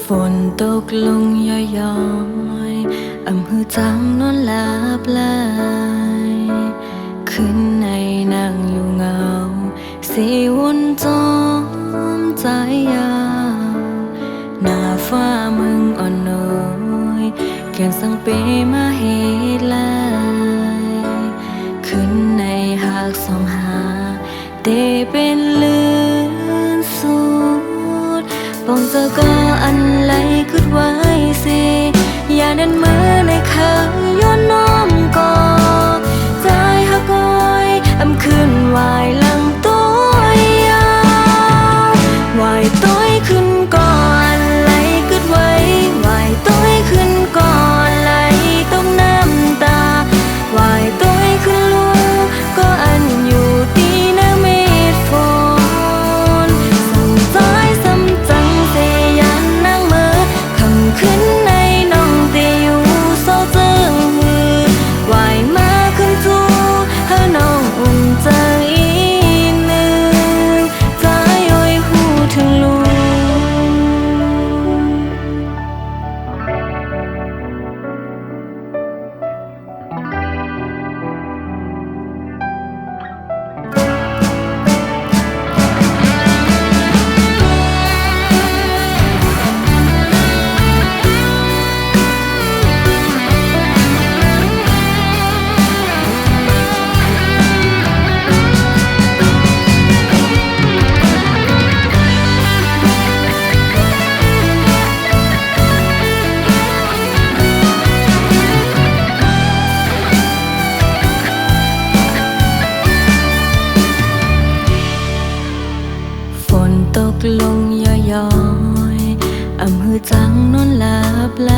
ฝนตกลงย้อยๆอำหือจังนอนหลับไหลขึ้นในนั่งอยู่เงาสีวนจอมใจยาวหน้าฟ้ามึงอ่อนน้อยแก้มสั่งเปมาเหตุลายขึ้นในหากสองหาเตเป็นลื่นสุดปองเจอก็อันไหลขึ้นไว้สิอย่านั้นเมื่อในคำย้อนน้อมก่อใจหักก้อยอำขึ้นวายหลังตัวยาววายต้อยขึ้นก่อนไหลขึ้นไว้วายต้อยขึ้นก่อนไหลต้องน้ำตาวายต้อยขึ้นลูกก็อันอยู่ตีน้ำเม็ดฝนสั่งใจซ้ำจังเสียยันนั่งเมื่อคำขึ้นในน้องเตอยู่โซเจิงหือวายมาขึ้นจูเฮาน้องอุ่นใจอีหนึ่งใจอ้อยหูถึงลูกฝนตกลงย้อยๆอำหือจังนอนหลับไหล